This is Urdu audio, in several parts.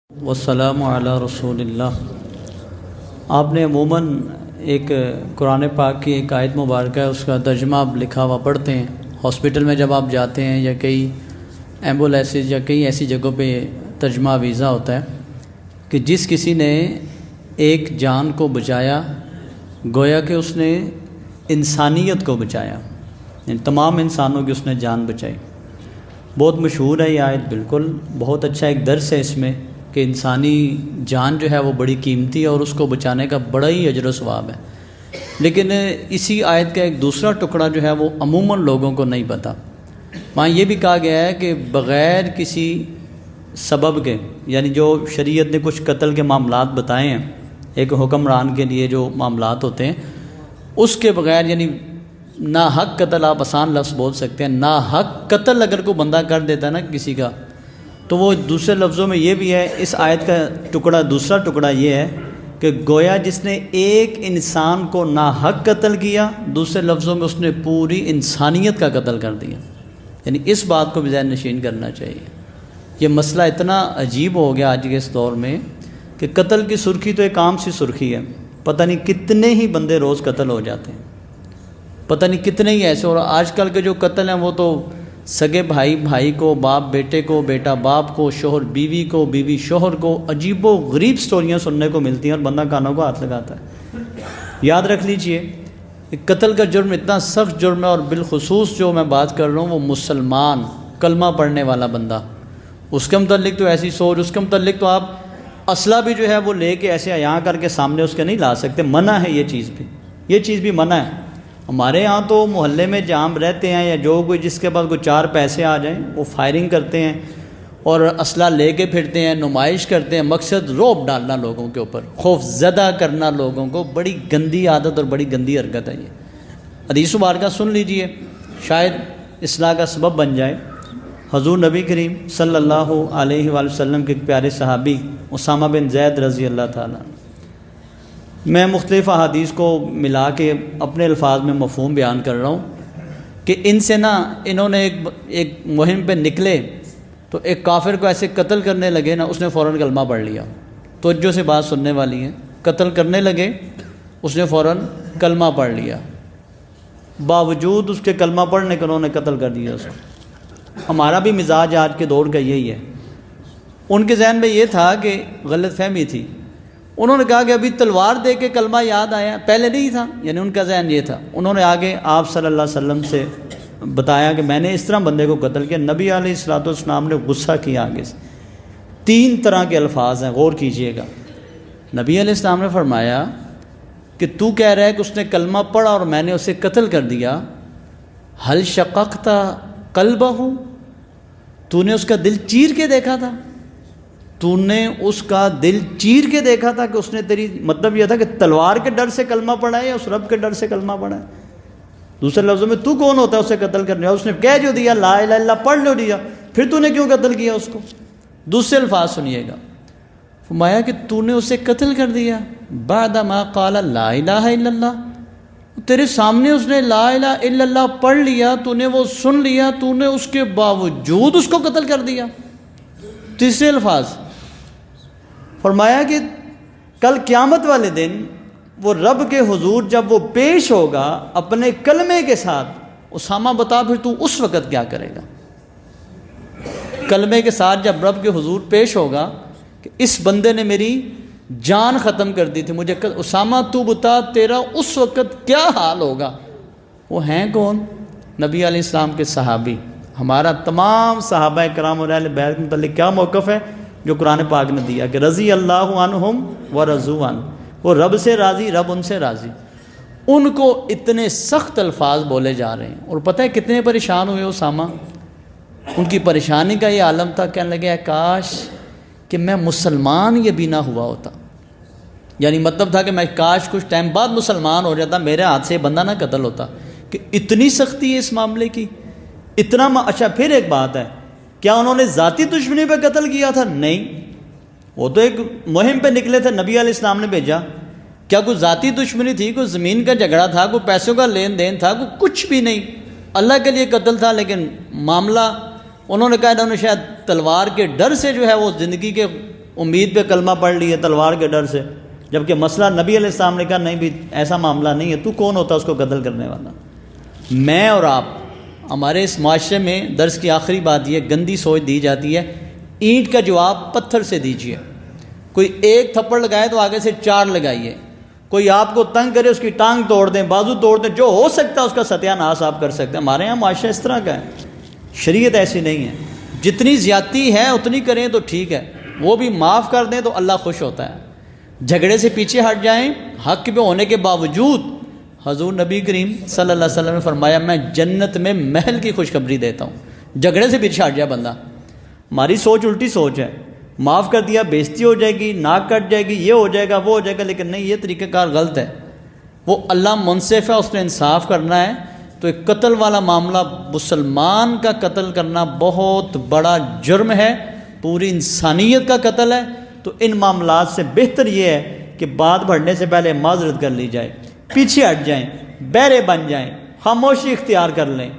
والسلام علی رسول اللہ۔ آپ نے عموماً ایک قرآن پاک کی ایک آیت مبارکہ ہے، اس کا ترجمہ آپ لکھا ہوا پڑھتے ہیں ہاسپٹل میں جب آپ جاتے ہیں، یا کئی ایمبولینسز یا کئی ایسی جگہوں پہ ترجمہ ویزا ہوتا ہے کہ جس کسی نے ایک جان کو بچایا گویا کہ اس نے انسانیت کو بچایا، یعنی تمام انسانوں کی اس نے جان بچائی۔ بہت مشہور ہے یہ آیت، بالکل بہت اچھا ایک درس ہے اس میں کہ انسانی جان جو ہے وہ بڑی قیمتی ہے اور اس کو بچانے کا بڑا ہی اجر و ثواب ہے۔ لیکن اسی آیت کا ایک دوسرا ٹکڑا جو ہے وہ عموماً لوگوں کو نہیں پتہ۔ وہاں یہ بھی کہا گیا ہے کہ بغیر کسی سبب کے، یعنی جو شریعت نے کچھ قتل کے معاملات بتائے ہیں ایک حکمران کے لیے جو معاملات ہوتے ہیں، اس کے بغیر، یعنی ناحق قتل، آپ آسان لفظ بول سکتے ہیں، ناحق قتل اگر کوئی بندہ کر دیتا ہے نا کسی کا، تو وہ دوسرے لفظوں میں یہ بھی ہے، اس آیت کا ٹکڑا دوسرا ٹکڑا یہ ہے کہ گویا جس نے ایک انسان کو ناحق قتل کیا، دوسرے لفظوں میں اس نے پوری انسانیت کا قتل کر دیا۔ یعنی اس بات کو بھی ذہن نشین کرنا چاہیے۔ یہ مسئلہ اتنا عجیب ہو گیا آج کے اس دور میں کہ قتل کی سرخی تو ایک عام سی سرخی ہے، پتہ نہیں کتنے ہی بندے روز قتل ہو جاتے ہیں، پتہ نہیں کتنے ہی ایسے۔ اور آج کل کے جو قتل ہیں وہ تو سگے بھائی بھائی کو، باپ بیٹے کو، بیٹا باپ کو، شوہر بیوی کو، بیوی شوہر کو، عجیب و غریب سٹوریاں سننے کو ملتی ہیں اور بندہ کانوں کو ہاتھ لگاتا ہے۔ یاد رکھ لیجئے قتل کا جرم اتنا سخت جرم ہے، اور بالخصوص جو میں بات کر رہا ہوں وہ مسلمان کلمہ پڑھنے والا بندہ، اس کے متعلق تو ایسی سوچ، اس کے متعلق تو آپ اسلحہ بھی جو ہے وہ لے کے ایسے یہاں کر کے سامنے اس کے نہیں لا سکتے، منع ہے یہ چیز بھی، یہ چیز بھی منع ہے۔ ہمارے ہاں تو محلے میں جہاں ہم رہتے ہیں، یا جو کوئی جس کے پاس کوئی چار پیسے آ جائیں وہ فائرنگ کرتے ہیں اور اسلحہ لے کے پھرتے ہیں، نمائش کرتے ہیں، مقصد رعب ڈالنا لوگوں کے اوپر، خوف زدہ کرنا لوگوں کو۔ بڑی گندی عادت اور بڑی گندی حرکت ہے یہ۔ حدیث مبارکہ سن لیجئے، شاید اصلاح کا سبب بن جائے۔ حضور نبی کریم صلی اللہ علیہ وآلہ وسلم کے ایک پیارے صحابی اسامہ بن زید رضی اللہ تعالیٰ، میں مختلف احادیث کو ملا کے اپنے الفاظ میں مفہوم بیان کر رہا ہوں کہ ان سے انہوں نے ایک مہم پہ نکلے تو ایک کافر کو ایسے قتل کرنے لگے نا، اس نے فوراً کلمہ پڑھ لیا۔ توجہ سے بات سننے والی ہے، قتل کرنے لگے، اس نے فوراً کلمہ پڑھ لیا، باوجود اس کے کلمہ پڑھنے کے انہوں نے قتل کر دیا اس کو۔ ہمارا بھی مزاج آج کے دور کا یہی ہے۔ ان کے ذہن میں یہ تھا کہ غلط فہمی تھی، انہوں نے کہا کہ ابھی تلوار دے کے کلمہ یاد آیا، پہلے نہیں تھا، یعنی ان کا ذہن یہ تھا۔ انہوں نے آگے آپ صلی اللہ علیہ وسلم سے بتایا کہ میں نے اس طرح بندے کو قتل کیا۔ نبی علیہ الصلوۃ والسلام نے غصہ کیا آگے سے۔ تین طرح کے الفاظ ہیں، غور کیجئے گا۔ نبی علیہ السلام نے فرمایا کہ تو کہہ رہا ہے کہ اس نے کلمہ پڑھا اور میں نے اسے قتل کر دیا، هل شققت قلبہ، تو نے اس کا دل چیر کے دیکھا تھا؟ تو نے اس کا دل چیر کے دیکھا تھا کہ اس نے تیری، مطلب یہ تھا کہ تلوار کے ڈر سے کلمہ پڑھا ہے یا اس رب کے ڈر سے کلمہ پڑھا ہے؟ دوسرے لفظوں میں تو کون ہوتا ہے اسے قتل کرنے والا؟ اس نے کہہ جو دیا لا الہ الا اللہ پڑھ لو دیا، پھر تو نے کیوں قتل کیا اس کو؟ دوسرے الفاظ سنیے گا، فرمایا کہ تو نے اسے قتل کر دیا بعد ما قال لا الہ الا اللہ، تیرے سامنے اس نے لا الہ الا اللہ پڑھ لیا، تو نے وہ سن لیا، تو نے اس کے باوجود اس کو قتل کر دیا۔ تیسرے الفاظ فرمایا کہ کل قیامت والے دن وہ رب کے حضور جب وہ پیش ہوگا اپنے کلمے کے ساتھ، اسامہ بتا پھر تو اس وقت کیا کرے گا؟ کلمے کے ساتھ جب رب کے حضور پیش ہوگا کہ اس بندے نے میری جان ختم کر دی تھی، مجھے اسامہ تو بتا تیرا اس وقت کیا حال ہوگا؟ وہ ہیں کون؟ نبی علیہ السلام کے صحابی۔ ہمارا تمام صحابہ کرام اور اہل بیت کے متعلق کیا موقف ہے جو قرآن پاک نے دیا کہ رضی اللہ عنہم ورضوا عنہ، وہ رب سے راضی، رب ان سے راضی۔ ان کو اتنے سخت الفاظ بولے جا رہے ہیں، اور پتہ ہے کتنے پریشان ہوئے اسامہ؟ ان کی پریشانی کا یہ عالم تھا، کہنے لگے کاش کہ میں مسلمان یہ بھی نہ ہوا ہوتا، یعنی مطلب تھا کہ میں کاش کچھ ٹائم بعد مسلمان ہو جاتا، میرے ہاتھ سے بندہ نہ قتل ہوتا۔ کہ اتنی سختی ہے اس معاملے کی، اتنا اچھا پھر ایک بات ہے، کیا انہوں نے ذاتی دشمنی پہ قتل کیا تھا؟ نہیں، وہ تو ایک مہم پہ نکلے تھے، نبی علیہ السلام نے بھیجا۔ کیا کوئی ذاتی دشمنی تھی؟ کوئی زمین کا جھگڑا تھا؟ کوئی پیسوں کا لین دین تھا؟ کوئی کچھ بھی نہیں، اللہ کے لیے قتل تھا۔ لیکن معاملہ انہوں نے کہا انہوں نے شاید تلوار کے ڈر سے جو ہے وہ زندگی کے امید پہ کلمہ پڑھ لیے تلوار کے ڈر سے، جبکہ مسئلہ نبی علیہ السلام نے کہا نہیں بھی ایسا معاملہ نہیں ہے، تو کون ہوتا اس کو قتل کرنے والا؟ میں اور آپ، ہمارے اس معاشرے میں درس کی آخری بات یہ گندی سوچ دی جاتی ہے، اینٹ کا جواب پتھر سے دیجیے۔ کوئی ایک تھپڑ لگائے تو آگے سے 4 لگائیے، کوئی آپ کو تنگ کرے اس کی ٹانگ توڑ دیں، بازو توڑ دیں، جو ہو سکتا ہے اس کا ستیہ ناش آپ کر سکتے ہیں۔ ہمارے یہاں معاشرہ اس طرح کا ہے، شریعت ایسی نہیں ہے۔ جتنی زیادتی ہے اتنی کریں تو ٹھیک ہے، وہ بھی معاف کر دیں تو اللہ خوش ہوتا ہے۔ جھگڑے سے پیچھے ہٹ جائیں، حق پہ ہونے کے باوجود حضور نبی کریم صلی اللہ علیہ وسلم نے فرمایا میں جنت میں محل کی خوشخبری دیتا ہوں۔ جھگڑے سے پیچھے ہٹ جائے بندہ۔ ہماری سوچ الٹی سوچ ہے، معاف کر دیا بےزتی ہو جائے گی، ناک کٹ جائے گی، یہ ہو جائے گا وہ ہو جائے گا، لیکن نہیں، یہ طریقہ کار غلط ہے۔ وہ اللہ منصف ہے، اس نے انصاف کرنا ہے۔ تو ایک قتل والا معاملہ، مسلمان کا قتل کرنا بہت بڑا جرم ہے، پوری انسانیت کا قتل ہے۔ تو ان معاملات سے بہتر یہ ہے کہ بات بڑھنے سے پہلے معذرت کر لی جائے، پیچھے ہٹ جائیں، بہرے بن جائیں، خاموشی اختیار کر لیں،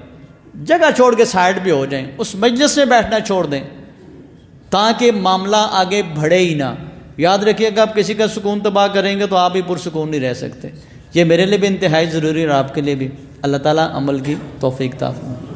جگہ چھوڑ کے سائڈ پہ ہو جائیں، اس مجلس میں بیٹھنا چھوڑ دیں تاکہ معاملہ آگے بڑھے ہی نہ۔ یاد رکھیے کہ آپ کسی کا سکون تباہ کریں گے تو آپ بھی پرسکون نہیں رہ سکتے۔ یہ میرے لیے بھی انتہائی ضروری ہے اور آپ کے لیے بھی۔ اللہ تعالیٰ عمل کی توفیق عطا فرمائے۔